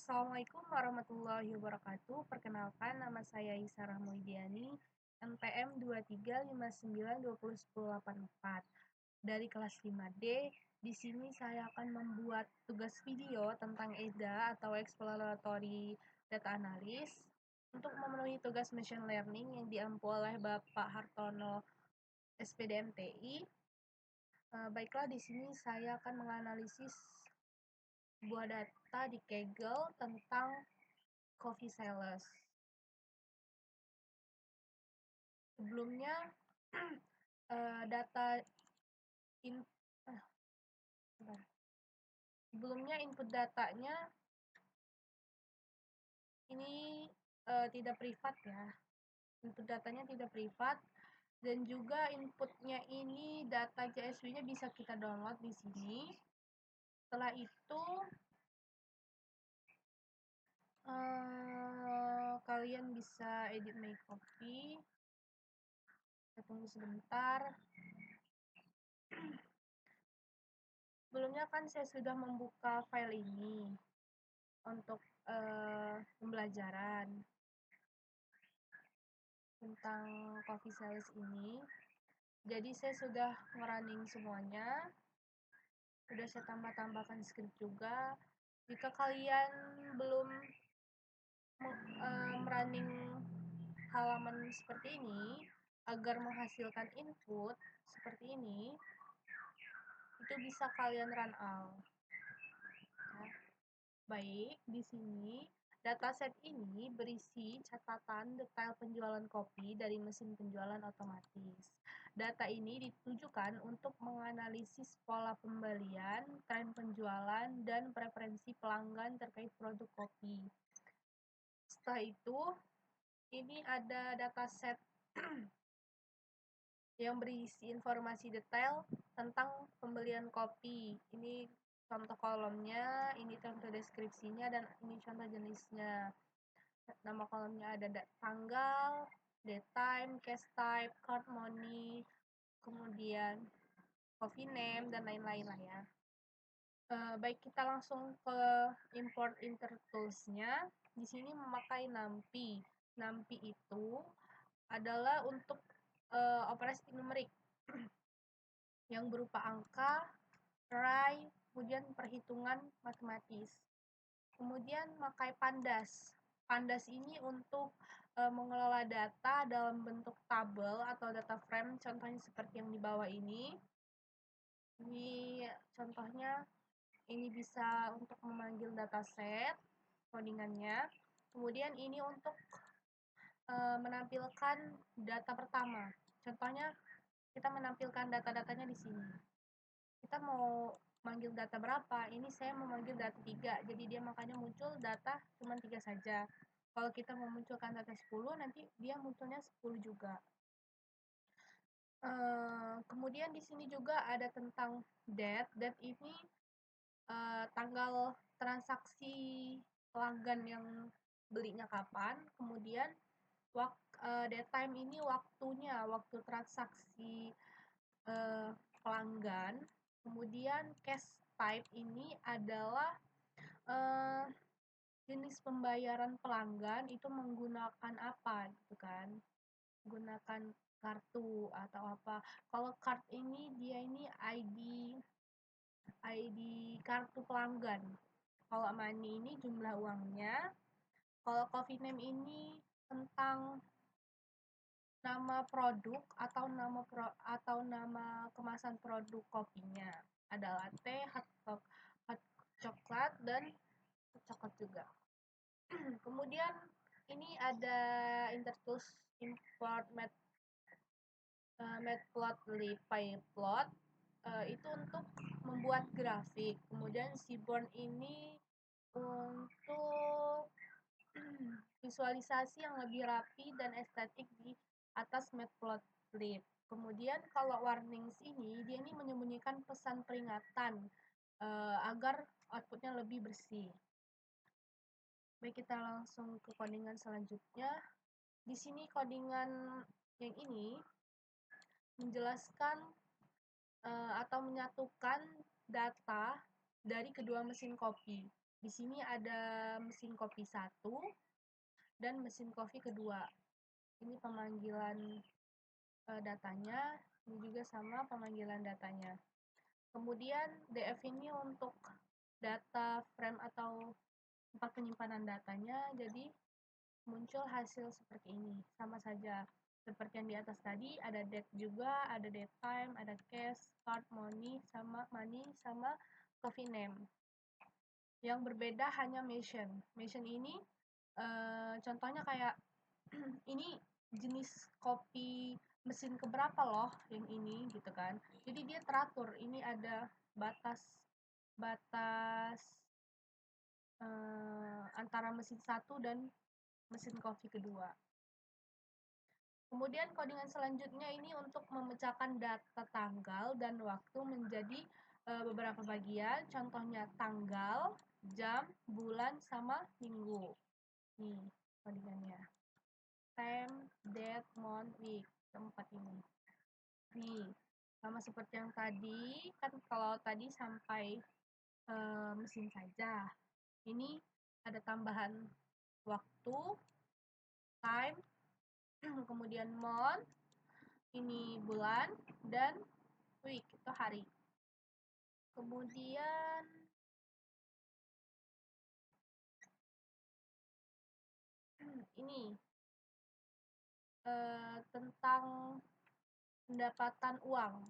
Assalamualaikum warahmatullahi wabarakatuh. Perkenalkan, nama saya Isarah Muidiani, NPM 2359201084 dari kelas 5D. Di sini saya akan membuat tugas video tentang EDA atau Exploratory Data Analysis untuk memenuhi tugas Machine Learning yang diampu oleh Bapak Hartono SPD MTI. Baiklah, di sini saya akan menganalisis sebuah data di Kaggle tentang coffee sales. Sebelumnya data in, sebelumnya input datanya ini tidak privat ya. Input datanya tidak privat dan juga inputnya ini data CSV-nya bisa kita download di sini. Setelah itu kalian bisa edit my copy. Kita tunggu sebentar. Sebelumnya kan saya sudah membuka file ini untuk pembelajaran tentang coffee sales ini. Jadi saya sudah ngerunning semuanya. Sudah saya tambahkan script juga. Jika kalian belum merunning halaman seperti ini agar menghasilkan input seperti ini, itu bisa kalian run out. Ya. Baik, di sini dataset ini berisi catatan detail penjualan kopi dari mesin penjualan otomatis. Data ini ditujukan untuk menganalisis pola pembelian, tren penjualan, dan preferensi pelanggan terkait produk kopi. Setelah itu, ini ada dataset yang berisi informasi detail tentang pembelian kopi. Ini contoh kolomnya, ini contoh deskripsinya, dan ini contoh jenisnya. Nama kolomnya ada tanggal, date time, cash type, card money, kemudian coffee name, dan lain-lain lah ya. Baik, kita langsung ke import intertools-nya. Di sini memakai NumPy. NumPy itu adalah untuk operasi numerik yang berupa angka, array, kemudian perhitungan matematis. Kemudian pakai Pandas. Pandas ini untuk mengelola data dalam bentuk tabel atau data frame, contohnya seperti yang di bawah ini. Ini contohnya, ini bisa untuk memanggil dataset, codingannya. Kemudian ini untuk menampilkan data pertama. Contohnya, kita menampilkan data-datanya di sini. Kita mau manggil data berapa? Ini saya memanggil data 3, jadi dia makanya muncul data cuma 3 saja. Kalau kita memunculkan data 10, nanti dia munculnya 10 juga. Kemudian di sini juga ada tentang date. Date ini tanggal transaksi pelanggan yang belinya kapan. Kemudian date time ini waktunya, waktu transaksi pelanggan. Kemudian cash type ini adalah jenis pembayaran pelanggan itu menggunakan apa gitu kan, menggunakan kartu atau apa. Kalau card ini dia ini ID kartu pelanggan. Kalau money ini jumlah uangnya. Kalau coffee name ini tentang nama produk atau nama kemasan produk kopinya. Ada latte, hot coklat, dan coklat juga. Kemudian ini ada intertools import matplotlib pyplot, itu untuk membuat grafik. Kemudian seaborn ini untuk visualisasi yang lebih rapi dan estetik di atas matplotlib. Kemudian kalau warnings ini, dia ini menyembunyikan pesan peringatan agar outputnya lebih bersih. Baik, kita langsung ke codingan selanjutnya. Di sini codingan yang ini menjelaskan atau menyatukan data dari kedua mesin kopi. Di sini ada mesin kopi 1 dan mesin kopi kedua. Ini pemanggilan datanya, ini juga sama pemanggilan datanya. Kemudian DF ini untuk data frame atau tempat penyimpanan datanya, jadi muncul hasil seperti ini, sama saja seperti yang di atas tadi. Ada date juga, ada date time, ada cash, card, money sama coffee name. Yang berbeda hanya mention ini contohnya kayak ini jenis kopi mesin keberapa loh yang ini gitu kan, jadi dia teratur, ini ada batas batas antara mesin 1 dan mesin kopi kedua. Kemudian codingan selanjutnya ini untuk memecahkan data tanggal dan waktu menjadi beberapa bagian, contohnya tanggal, jam, bulan, sama minggu. Nih codingannya, time, date, month, week, keempat ini. Nih sama seperti yang tadi, kan kalau tadi sampai mesin saja, ini ada tambahan waktu, time, kemudian month, ini bulan, dan week itu hari. Kemudian ini tentang pendapatan uang.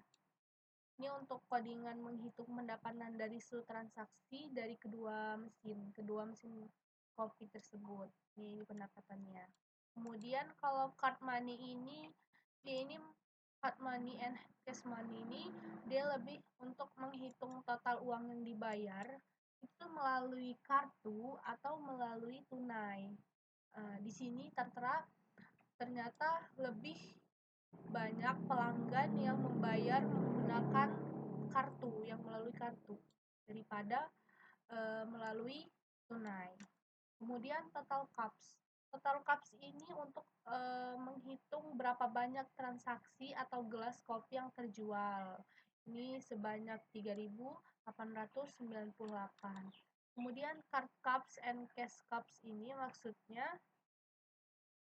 Ini untuk codingan menghitung pendapatan dari seluruh transaksi dari kedua mesin kopi tersebut. Ini pendapatannya. Kemudian kalau card money ini, card money and cash money ini dia lebih untuk menghitung total uang yang dibayar itu melalui kartu atau melalui tunai. Di sini ternyata lebih banyak pelanggan yang membayar menggunakan melalui kartu daripada melalui tunai. Kemudian total cups ini untuk menghitung berapa banyak transaksi atau gelas kopi yang terjual. Ini sebanyak 3.898. Kemudian card cups and cash cups ini maksudnya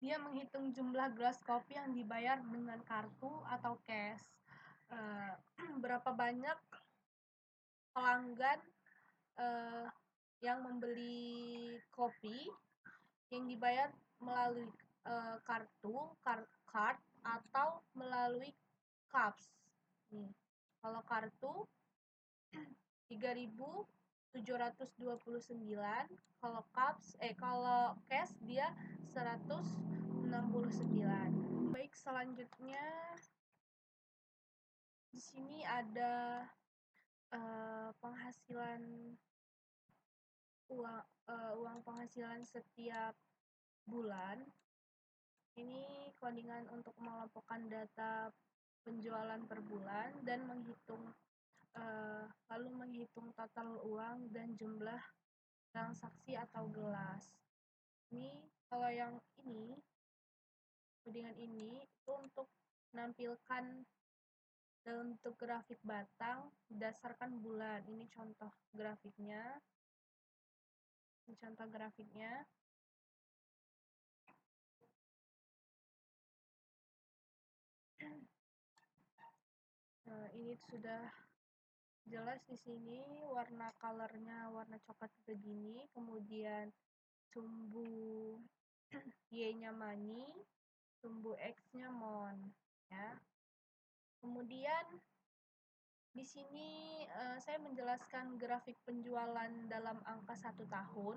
dia menghitung jumlah gelas kopi yang dibayar dengan kartu atau cash. Berapa banyak pelanggan yang membeli kopi yang dibayar melalui kartu, card, atau melalui cups. Nih, kalau kartu 3.729, kalau kalau cash dia 169. Baik, selanjutnya di sini ada penghasilan uang penghasilan setiap bulan. Ini codingan untuk mengelompokkan data penjualan per bulan dan lalu menghitung total uang dan jumlah transaksi atau gelas. Ini kalau yang ini codingan ini itu untuk menampilkan dalam bentuk grafik batang berdasarkan bulan. Ini contoh grafiknya. Nah, ini sudah jelas di sini warna colornya warna coklat begini, kemudian sumbu Y-nya money, sumbu X-nya mon, ya. Kemudian di sini saya menjelaskan grafik penjualan dalam angka 1 tahun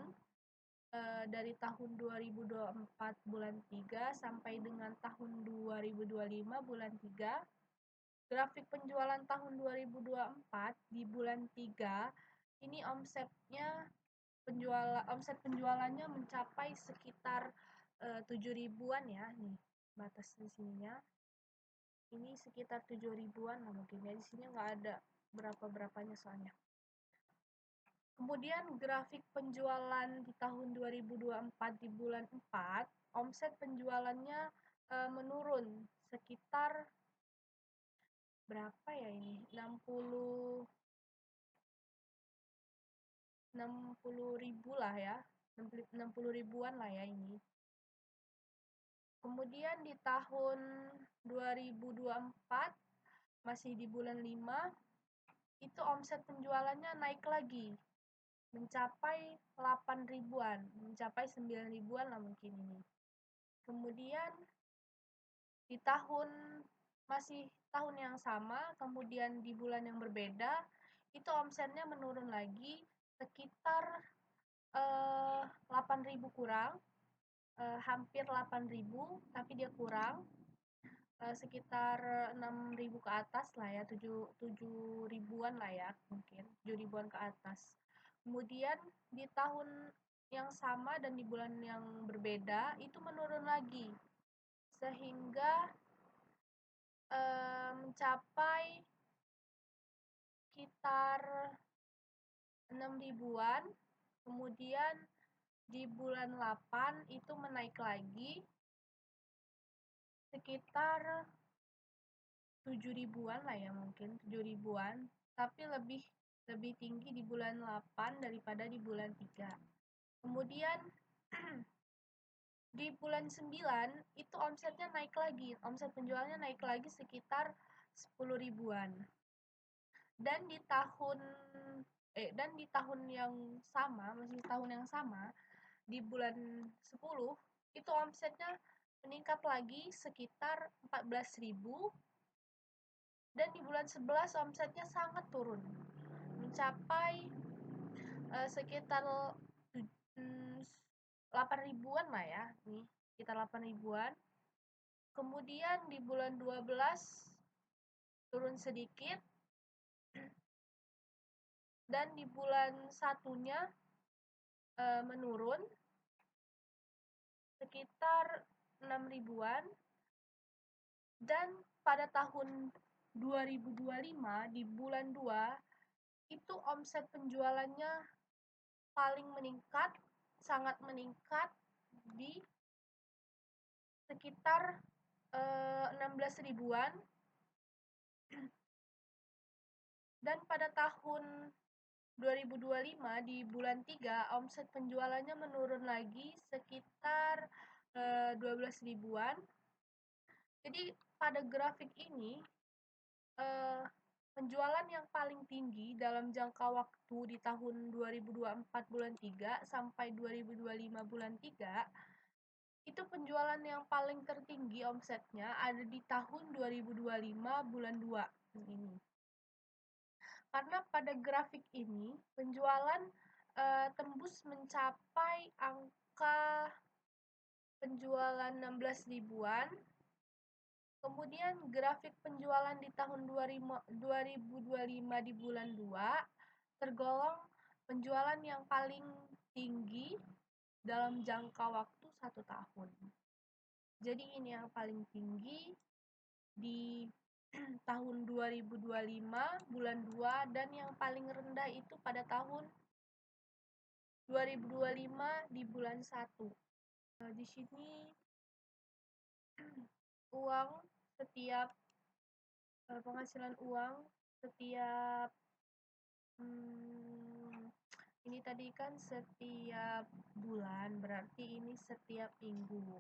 dari tahun 2024 bulan 3 sampai dengan tahun 2025 bulan 3. Grafik penjualan tahun 2024 di bulan 3 ini omset penjualannya mencapai sekitar 7.000-an ya, nih batas di sininya. Ini sekitar 7.000-an lah mungkin ya, di sini nggak ada berapa-berapanya soalnya. Kemudian grafik penjualan di tahun 2024 di bulan 4, omset penjualannya menurun sekitar berapa ya ini? 60.000 lah ya, 60 ribuan lah ya ini. Kemudian di tahun 2024 masih di bulan 5 itu omset penjualannya naik lagi mencapai 8 ribuan, mencapai 9 ribuan lah mungkin ini. Kemudian di masih tahun yang sama, kemudian di bulan yang berbeda itu omsetnya menurun lagi sekitar 8.000 kurang, hampir 8.000 tapi dia kurang, sekitar 6.000 ke atas lah ya, 7 ribuan lah ya, mungkin 7 ribuan ke atas. Kemudian di tahun yang sama dan di bulan yang berbeda itu menurun lagi sehingga mencapai sekitar 6 ribuan. Kemudian di bulan 8 itu menaik lagi sekitar 7 ribuan lah ya, mungkin 7 ribuan, tapi lebih tinggi di bulan 8 daripada di bulan 3. Kemudian di bulan 9 itu omsetnya naik lagi, omset penjualnya naik lagi sekitar 10 ribuan. Dan di tahun yang sama, masih tahun yang sama, di bulan 10 itu omsetnya meningkat lagi sekitar 14.000. Dan di bulan 11 omsetnya sangat turun, mencapai sekitar 8 ribuan lah ya, nih sekitar 8 ribuan. Kemudian di bulan 12 turun sedikit, dan di bulan satunya menurun sekitar 6 ribuan. Dan pada tahun 2025 di bulan 2 itu omset penjualannya paling meningkat, sangat meningkat di sekitar 16 ribuan. Dan pada tahun 2025 di bulan 3 omset penjualannya menurun lagi sekitar 12 ribuan. Jadi pada grafik ini penjualan yang paling tinggi dalam jangka waktu di tahun 2024 bulan 3 sampai 2025 bulan 3 itu penjualan yang paling tertinggi omsetnya ada di tahun 2025 bulan 2 ini. Karena pada grafik ini penjualan tembus mencapai angka penjualan 16 ribuan. Kemudian grafik penjualan di tahun 2025 di bulan 2 tergolong penjualan yang paling tinggi dalam jangka waktu 1 tahun. Jadi ini yang paling tinggi di tahun 2025 bulan 2 dan yang paling rendah itu pada tahun 2025 di bulan 1. Di sini uang setiap penghasilan uang setiap ini tadi kan setiap bulan, berarti ini setiap minggu.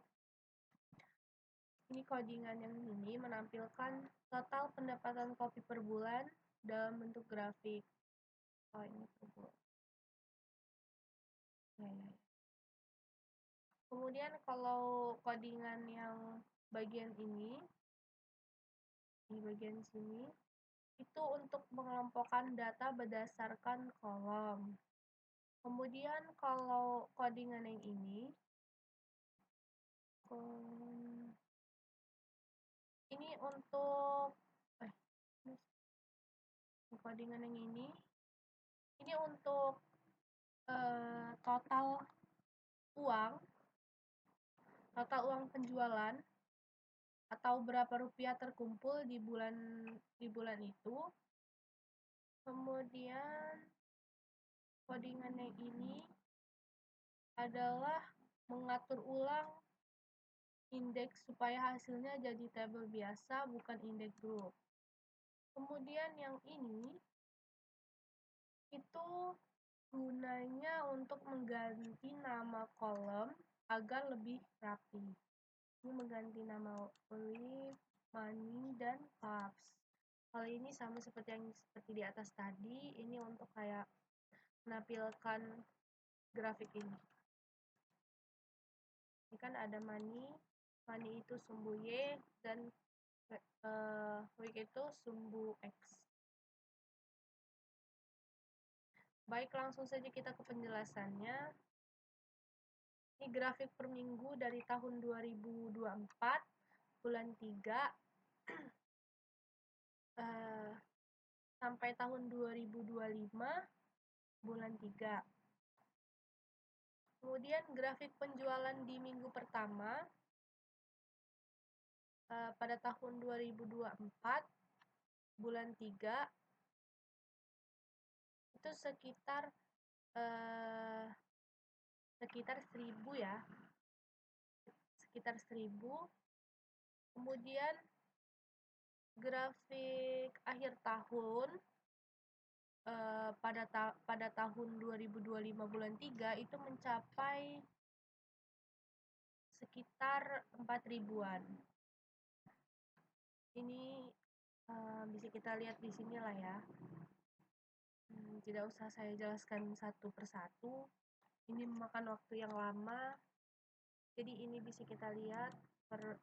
Ini codingan yang ini menampilkan total pendapatan kopi per bulan dalam bentuk grafik. Oh, ini per bulan. Kemudian kalau codingan yang bagian ini, di bagian sini, itu untuk mengelompokkan data berdasarkan kolom. Kemudian kalau codingan yang ini untuk codingan yang ini untuk total uang penjualan atau berapa rupiah terkumpul di bulan itu. Kemudian codingan yang ini adalah mengatur ulang indeks supaya hasilnya jadi tabel biasa, bukan indeks grup. Kemudian yang ini itu Gunanya untuk mengganti nama kolom agar lebih rapi. Ini mengganti nama leaf, money, dan cups. Hal ini sama seperti di atas tadi. Ini untuk kayak menampilkan grafik ini. Ini kan ada money itu sumbu Y, dan week itu sumbu X. Baik, langsung saja kita ke penjelasannya. Ini grafik per minggu dari tahun 2024 bulan 3 sampai tahun 2025 bulan 3. Kemudian grafik penjualan di minggu pertama pada tahun 2024 bulan 3 itu sekitar 1000 ya. Sekitar 1000. Kemudian grafik akhir tahun pada tahun 2025 bulan 3 itu mencapai sekitar 4000-an. Ini bisa kita lihat di sini lah ya. Tidak usah saya jelaskan satu persatu. Ini memakan waktu yang lama. Jadi ini bisa kita lihat per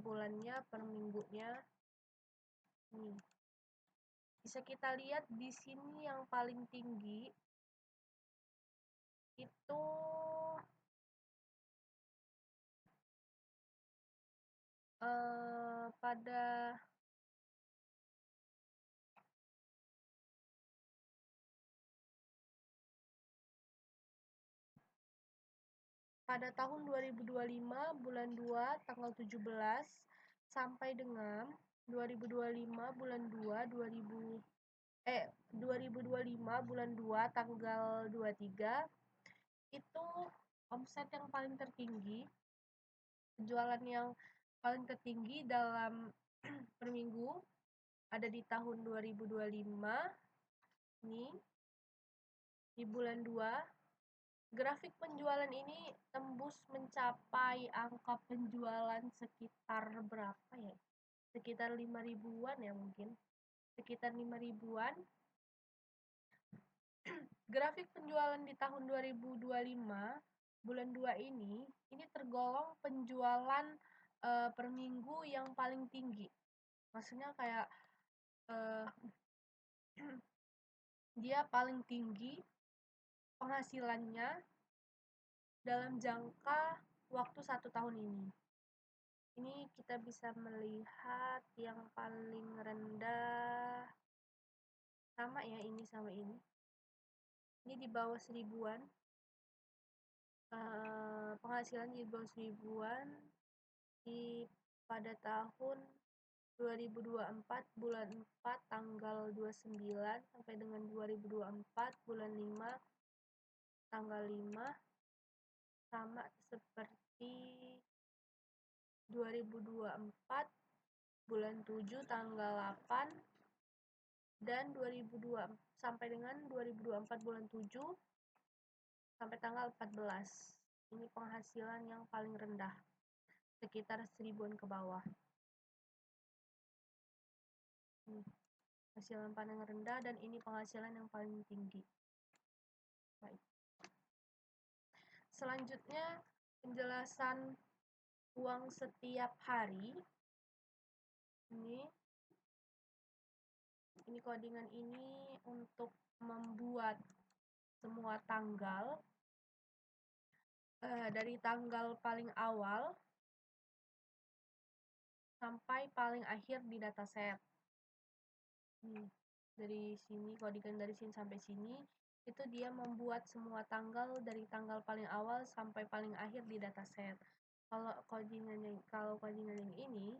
bulannya, per minggunya. Nih. Bisa kita lihat di sini yang paling tinggi itu pada tahun 2025 bulan 2 tanggal 17 sampai dengan 2025 bulan 2 2025 bulan 2 tanggal 23 itu omset yang paling tertinggi, penjualan yang paling tertinggi dalam per minggu ada di tahun 2025 nih, di bulan 2. Grafik penjualan ini tembus mencapai angka penjualan sekitar berapa ya? Sekitar 5.000-an ya mungkin. Sekitar 5.000-an. Grafik penjualan di tahun 2025 bulan 2 ini tergolong penjualan per minggu yang paling tinggi. Maksudnya kayak dia paling tinggi penghasilannya dalam jangka waktu 1 tahun ini. Ini kita bisa melihat yang paling rendah sama ya, ini sama ini. Ini di bawah 1000-an. Penghasilan di bawah 1000-an pada tahun 2024 bulan 4 tanggal 29 sampai dengan 2024 bulan 5 tanggal 5, sama seperti 2024 bulan 7 tanggal 8 dan 2002 sampai dengan 2024 bulan 7 sampai tanggal 14. Ini penghasilan yang paling rendah, sekitar 1000-an ke bawah. Penghasilan paling rendah, dan ini penghasilan yang paling tinggi. Baik. Selanjutnya penjelasan uang setiap hari. Ini codingan ini untuk membuat semua tanggal dari tanggal paling awal sampai paling akhir di dataset. Dari sini, codingan dari sini sampai sini, itu dia membuat semua tanggal dari tanggal paling awal sampai paling akhir di dataset. Kalau codingan yang ini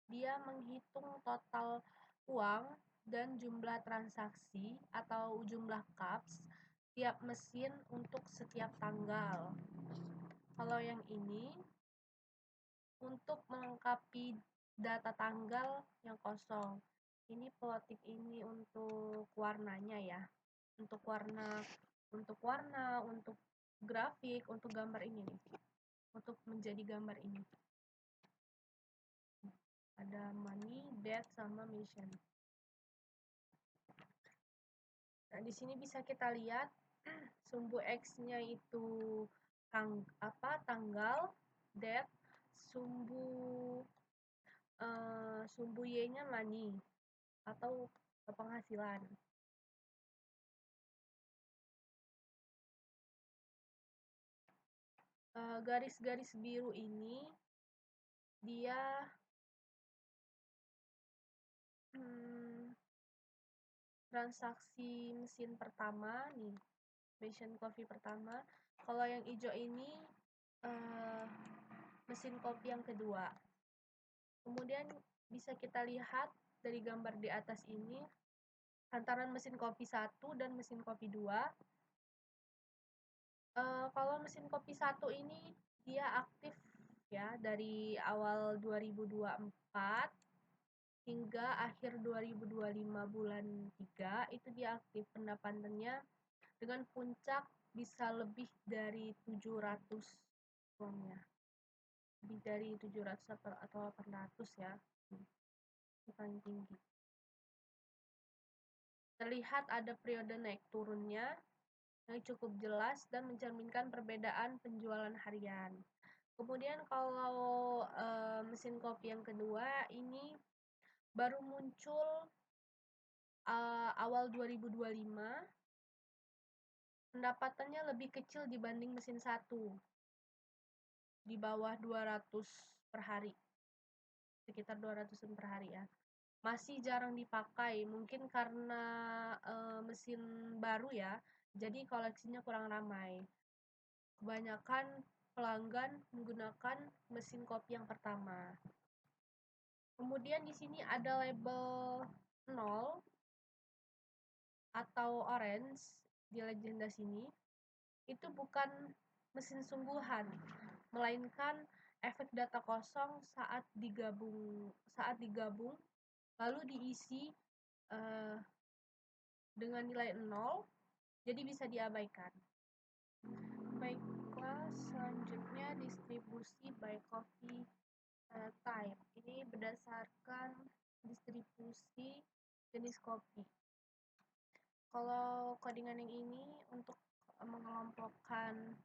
dia menghitung total uang dan jumlah transaksi atau jumlah cups tiap mesin untuk setiap tanggal. Kalau yang ini untuk melengkapi data tanggal yang kosong. Ini plotik ini untuk warnanya ya. Untuk warna, untuk grafik, untuk gambar ini nih. Untuk menjadi gambar ini. Ada money, death, sama mission. Nah, di sini bisa kita lihat sumbu X-nya itu tanggal, date, sumbu Y-nya money atau penghasilan. Garis-garis biru ini dia transaksi mesin pertama nih, mesin coffee pertama. Kalau yang hijau ini mesin kopi yang kedua. Kemudian bisa kita lihat dari gambar di atas ini antara mesin kopi 1 dan mesin kopi 2. Kalau mesin kopi 1 ini dia aktif ya dari awal 2024 hingga akhir 2025 bulan 3 itu dia aktif pendapatannya dengan puncak bisa lebih dari 700 uangnya. Lebih dari 700 atau 800 ya. Itu paling tinggi. Terlihat ada periode naik turunnya yang cukup jelas dan mencerminkan perbedaan penjualan harian. Kemudian kalau mesin kopi yang kedua ini baru muncul awal 2025, pendapatannya lebih kecil dibanding mesin 1, di bawah 200 per hari, sekitar 200 per hari ya. Masih jarang dipakai, mungkin karena mesin baru ya, jadi koleksinya kurang ramai. Kebanyakan pelanggan menggunakan mesin kopi yang pertama. Kemudian di sini ada label 0 atau orange di legenda sini. Itu bukan mesin sungguhan, melainkan efek data kosong saat digabung lalu diisi dengan nilai 0, jadi bisa diabaikan. Baiklah, selanjutnya distribusi by coffee type. Ini berdasarkan distribusi jenis kopi. Kalau codingan yang ini untuk mengelompokkan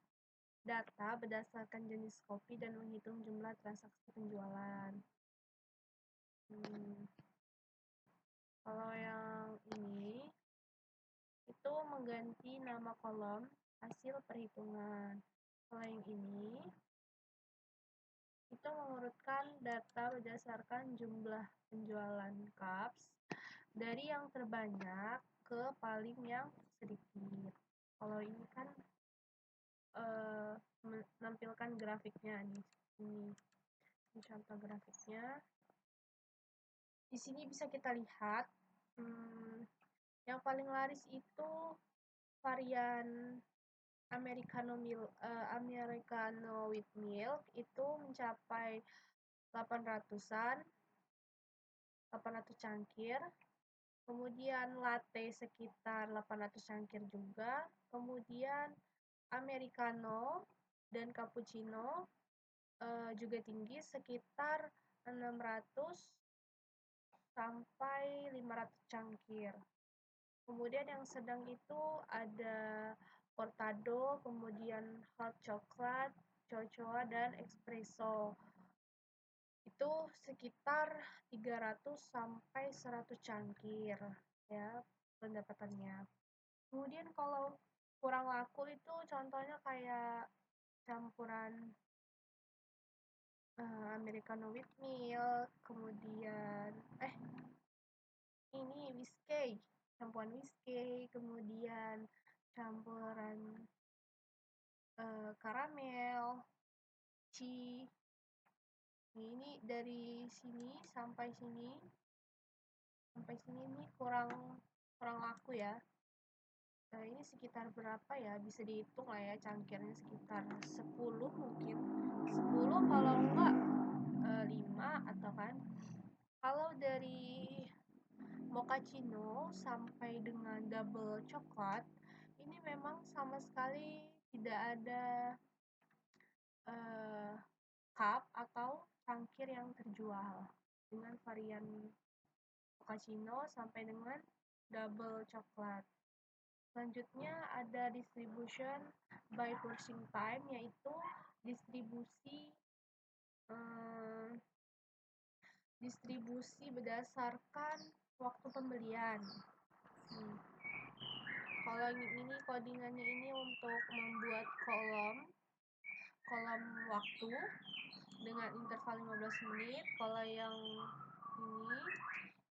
data berdasarkan jenis kopi dan menghitung jumlah transaksi penjualan. Kalau yang ini itu mengganti nama kolom hasil perhitungan. Kalau yang ini itu mengurutkan data berdasarkan jumlah penjualan cups dari yang terbanyak ke paling yang sedikit. Kalau ini kan menampilkan grafiknya nih. Ini contoh grafiknya. Di sini bisa kita lihat yang paling laris itu varian Americano with milk itu mencapai 800 cangkir. Kemudian latte sekitar 800 cangkir juga. Kemudian americano dan cappuccino juga tinggi sekitar 600 sampai 500 cangkir. Kemudian yang sedang itu ada cortado, kemudian hot chocolate, cocoa, dan espresso. Itu sekitar 300 sampai 100 cangkir ya pendapatannya. Kemudian kalau kurang laku itu contohnya kayak campuran Americano with milk, kemudian ini whiskey, campuran whiskey, kemudian campuran karamel, cheese. Ini dari sini sampai sini ini kurang laku ya. Ini sekitar berapa ya, bisa dihitung lah ya cangkirnya, sekitar 10 mungkin, 10 kalau enggak 5 atau kan. Kalau dari mochaccino sampai dengan double coklat ini memang sama sekali tidak ada cup atau cangkir yang terjual dengan varian mochaccino sampai dengan double coklat. Selanjutnya ada distribution by purchasing time, yaitu distribusi berdasarkan waktu pembelian. Kalau ini codingannya ini untuk membuat kolom waktu dengan interval 15 menit. Kalau yang ini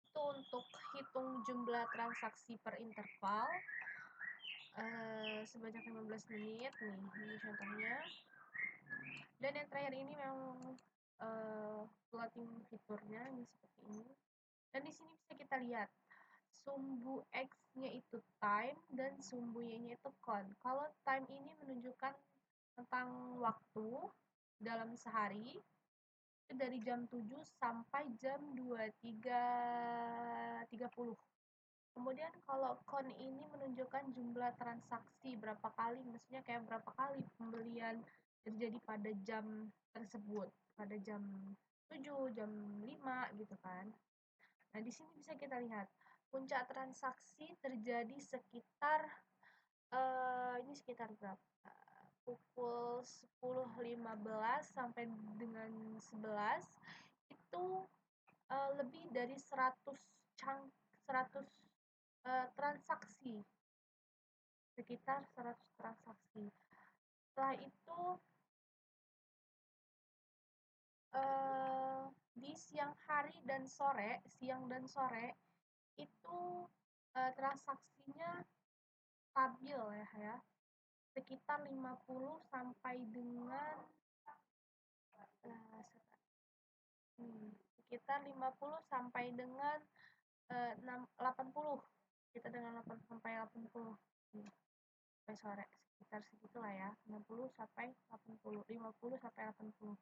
itu untuk hitung jumlah transaksi per interval sebanyak 15 menit nih, ini contohnya. Dan yang terakhir ini memang plotting fiturnya ini seperti ini. Dan di sini bisa kita lihat sumbu X-nya itu time dan sumbu Y-nya itu con. Kalau time ini menunjukkan tentang waktu dalam sehari itu dari jam 7 sampai jam 23.30. Kemudian kalau con ini menunjukkan jumlah transaksi berapa kali, maksudnya kayak berapa kali pembelian terjadi pada jam tersebut, pada jam 7, jam 5 gitu kan. Nah, di sini bisa kita lihat puncak transaksi terjadi sekitar ini sekitar berapa? Pukul 10.15 sampai dengan 11 itu lebih dari 100 transaksi, sekitar 100 transaksi. Setelah itu di siang dan sore itu transaksinya stabil ya, sekitar 50 sampai dengan sekitar 50 sampai dengan 80, kita dengan 8 sampai 80 sampai sore, sekitar segitulah ya, 60 sampai 80, 50 sampai 80.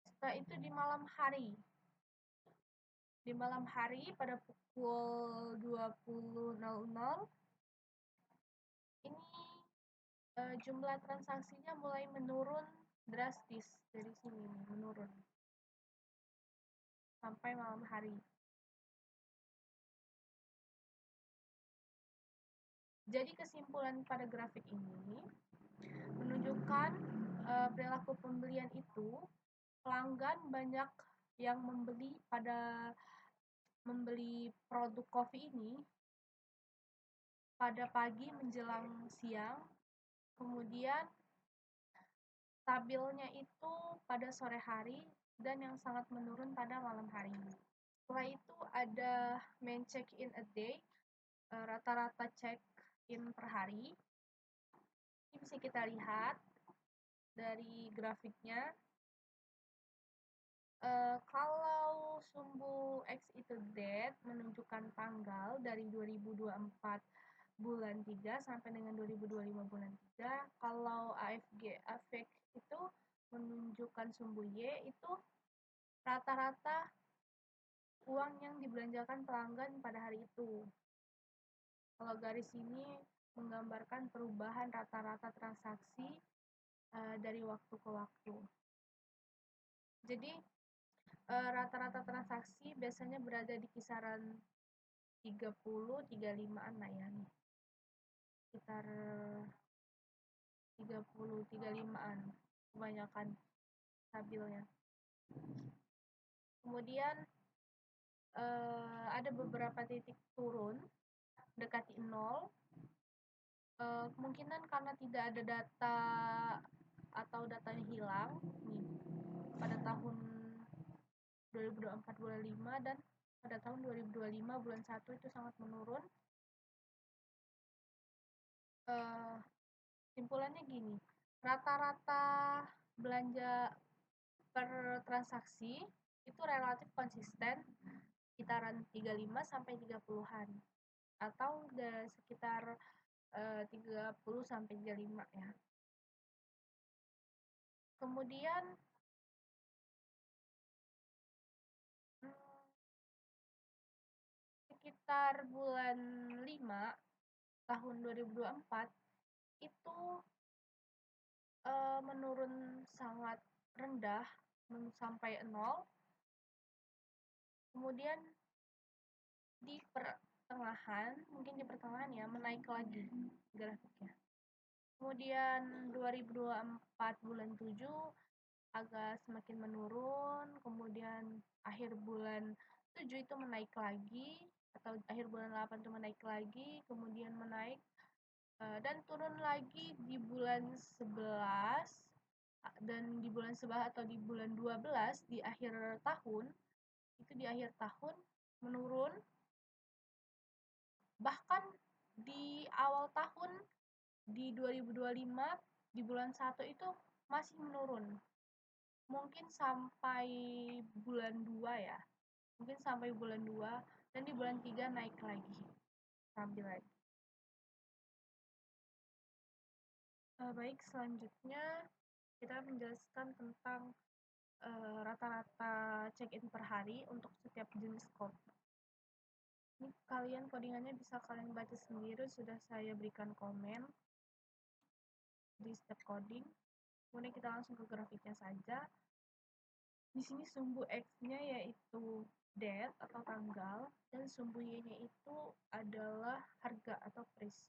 Setelah itu di malam hari pada pukul 20.00 ini jumlah transaksinya mulai menurun drastis, dari sini menurun sampai malam hari. Jadi kesimpulan pada grafik ini menunjukkan perilaku pembelian itu, pelanggan banyak yang membeli produk kopi ini pada pagi menjelang siang, kemudian stabilnya itu pada sore hari, dan yang sangat menurun pada malam hari. Setelah itu ada main check-in a day, rata-rata check-in per hari. Ini bisa kita lihat dari grafiknya. Kalau sumbu X itu date menunjukkan tanggal dari 2024 bulan 3 sampai dengan 2025 bulan 3. Kalau AFK itu menunjukkan sumbu Y itu rata-rata uang yang dibelanjakan pelanggan pada hari itu. Kalau garis ini menggambarkan perubahan rata-rata transaksi dari waktu ke waktu. Jadi rata-rata transaksi biasanya berada di kisaran 30-35an lah ya nih. Sekitar 30-35an kebanyakan stabilnya. Kemudian ada beberapa titik turun mendekati 0. Kemungkinan karena tidak ada data atau datanya hilang nih pada tahun 2024 bulan 5 dan pada tahun 2025 bulan 1 itu sangat menurun. Simpulannya gini, rata-rata belanja per transaksi itu relatif konsisten sekitaran 35 sampai 30-an atau sekitar 30 sampai 35 ya. Kemudian sekitar bulan 5 tahun 2024 itu menurun sangat rendah sampai 0. Kemudian di pertengahan, mungkin di pertengahan ya, menaik lagi grafiknya. Kemudian 2024 bulan 7 agak semakin menurun, kemudian akhir bulan 7 itu menaik lagi, atau akhir bulan 8 itu menaik lagi, kemudian menaik dan turun lagi di bulan 11, dan di bulan 11 atau di bulan 12 di akhir tahun, itu di akhir tahun menurun, bahkan di awal tahun di 2025 di bulan 1 itu masih menurun. Mungkin sampai bulan 2 ya. Mungkin sampai bulan 2 dan di bulan 3 naik lagi. Stabil lagi. Baik, selanjutnya kita menjelaskan tentang rata-rata check-in per hari untuk setiap jenis kopi. Ini kalian codingannya bisa kalian baca sendiri, sudah saya berikan komen di step coding. Kemudian kita langsung ke grafiknya saja. Di sini sumbu X-nya yaitu date atau tanggal, dan sumbu Y-nya itu adalah harga atau price.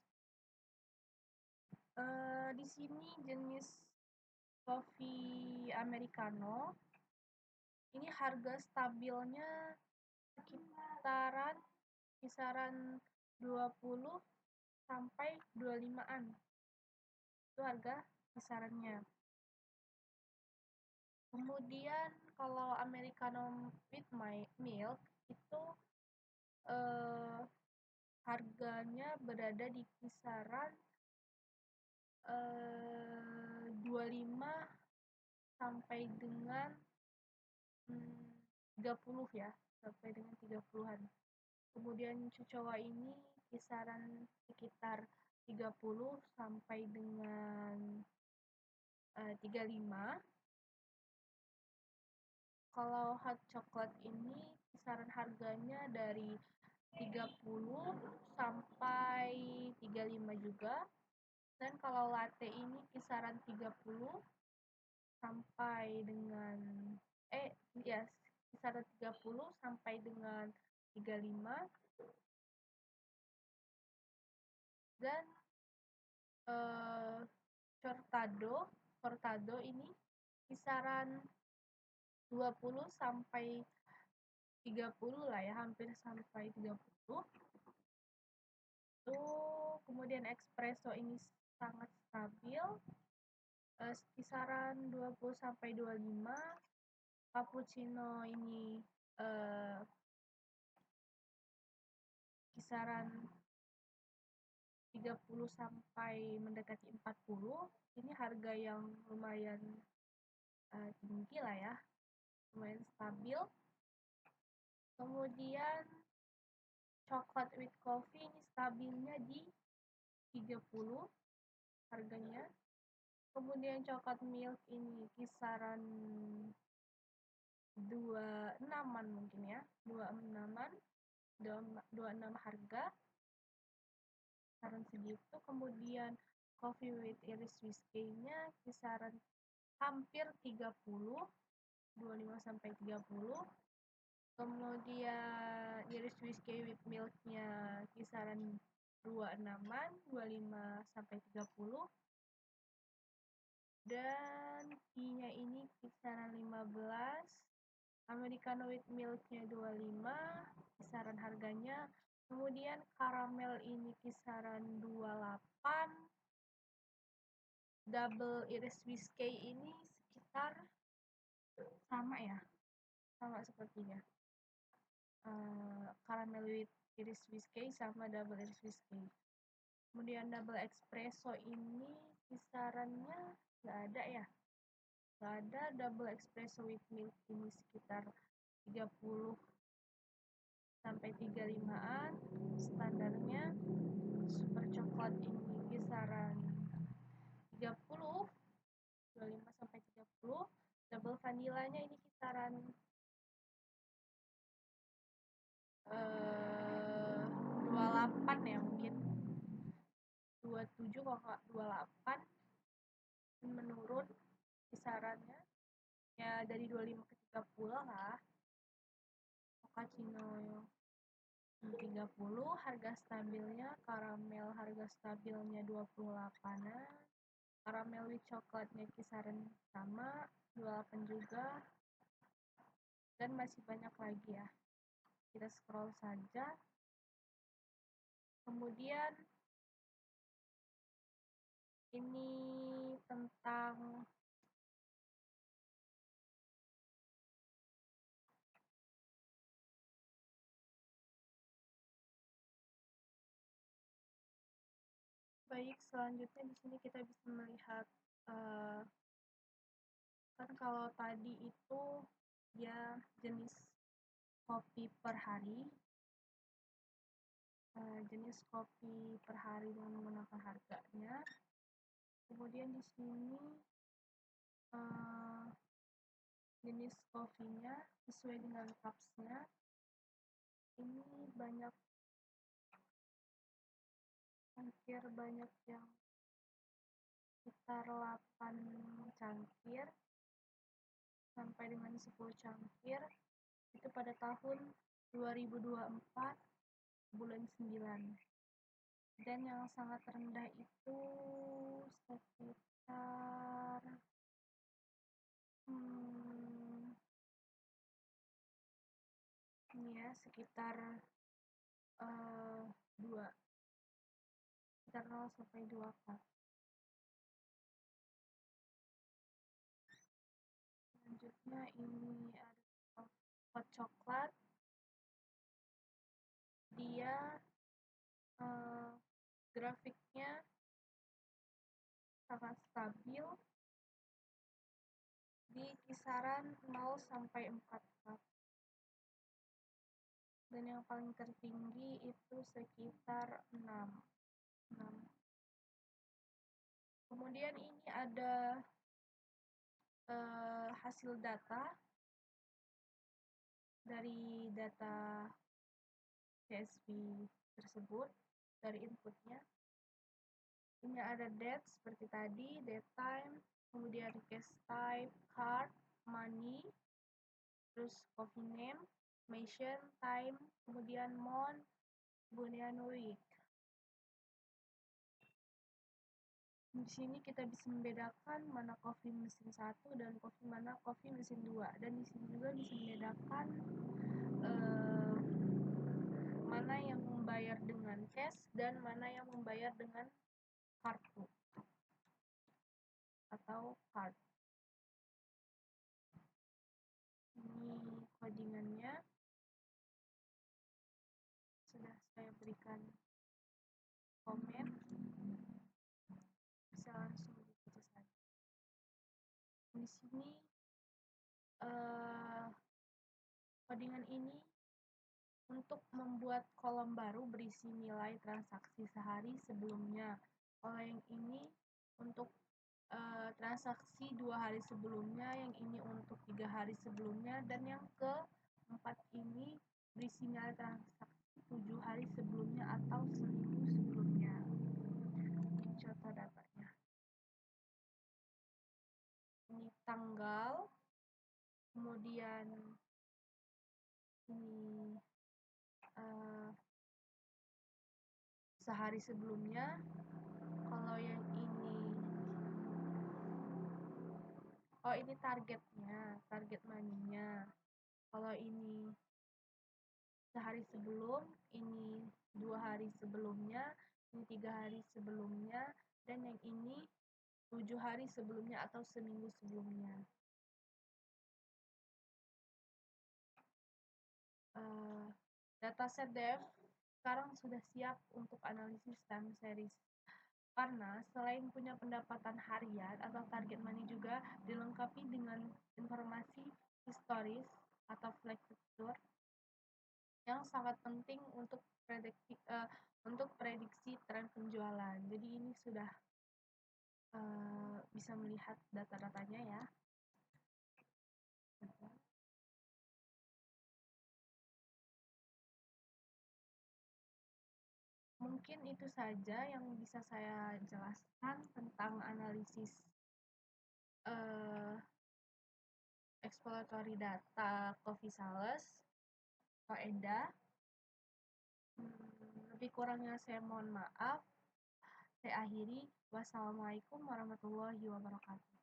Di sini jenis kopi americano ini harga stabilnya kisaran 20 sampai 25-an. Itu harga kisarannya. Kemudian kalau americano with milk itu harganya berada di kisaran 25 sampai dengan 30 ya, sampai dengan 30-an. Kemudian Cucowa ini kisaran sekitar 30 sampai dengan 35. Kalau hot chocolate ini kisaran harganya dari 30 sampai 35 juga. Dan kalau latte ini kisaran 30 sampai dengan kisaran 30 sampai dengan 35. Dan cortado ini kisaran 20 sampai 30 lah ya, hampir sampai 30. Kemudian espresso ini sangat stabil, kisaran 20 sampai 25. Cappuccino ini kisaran 30 sampai mendekati 40. Ini harga yang lumayan tinggi lah ya, lumayan stabil. Kemudian coklat with coffee ini stabilnya di 30 harganya. Kemudian coklat milk ini kisaran 26-an mungkin ya, 26-an, 26 harga, kisaran segitu. Kemudian coffee with Irish whiskey-nya kisaran hampir 30, 25 sampai 30. Kemudian Irish whiskey with milk-nya kisaran 26-an, 25 sampai 30. Dan tea-nya ini kisaran 15. Americano with milk-nya 25, kisaran harganya. Kemudian karamel ini kisaran 28. Double Irish whiskey ini sekitar sama ya, sama sepertinya. Caramel with Irish whiskey sama double Irish whiskey. Kemudian double espresso ini kisarannya nggak ada ya, nggak ada. Double espresso with milk ini sekitar 30 sampai 35-an standarnya. Super coklat ini kisaran 30, 25 sampai 30. Double vanillanya ini kisaran 28 ya mungkin, 27 kalau nggak 28, menurun kisarannya ya dari 25 ke 30 lah. Mochaccino 30, harga stabilnya karamel, harga stabilnya 28-an, karamel with coklatnya kisaran sama 28 juga, dan masih banyak lagi ya. Kita scroll saja. Kemudian ini tentang baik, selanjutnya di sini kita bisa melihat kan kalau tadi itu dia jenis kopi per hari, jenis kopi per hari dengan menggunakan harganya. Kemudian di sini jenis kopinya sesuai dengan cupsnya. Ini banyak, hampir banyak yang sekitar 8 cangkir sampai dengan 10 cangkir itu pada tahun 2024 bulan 9. Dan yang sangat rendah itu sekitar ini ya, sekitar 2, sekitar 0 sampai 2 cup. Selanjutnya ini ada hot coklat, dia grafiknya sangat stabil di kisaran 0 sampai 4 cup, dan yang paling tertinggi itu sekitar 6. Kemudian ini ada hasil data dari data CSV tersebut, dari inputnya. Ini ada date seperti tadi, date time, kemudian request type, card, money, terus coffee name, mention, time, kemudian month, kemudian week. Di sini kita bisa membedakan mana kopi mesin 1 dan mana kopi mesin 2, dan di sini juga bisa membedakan mana yang membayar dengan cash dan mana yang membayar dengan kartu atau card. Ini codingannya sudah saya berikan komen, bisa langsung dibaca saja. Di sini codingan ini untuk membuat kolom baru berisi nilai transaksi sehari sebelumnya. Kalau yang ini untuk transaksi 2 hari sebelumnya, yang ini untuk 3 hari sebelumnya, dan yang keempat ini berisi nilai transaksi 7 hari sebelumnya atau seminggu sebelumnya. Ini contoh datanya. Ini tanggal, kemudian ini sehari sebelumnya. Kalau yang ini targetnya, target money-nya. Kalau ini sehari sebelum, ini 2 hari sebelumnya, ini 3 hari sebelumnya, dan yang ini 7 hari sebelumnya atau seminggu sebelumnya. Dataset dev sekarang sudah siap untuk analisis time series, karena selain punya pendapatan harian atau target money juga dilengkapi dengan informasi historis atau flag picture yang sangat penting untuk prediksi tren penjualan. Jadi ini sudah bisa melihat data-datanya ya. Mungkin itu saja yang bisa saya jelaskan tentang analisis exploratory data coffee sales faedah. Lebih kurangnya saya mohon maaf. Saya akhiri. Wassalamualaikum warahmatullahi wabarakatuh.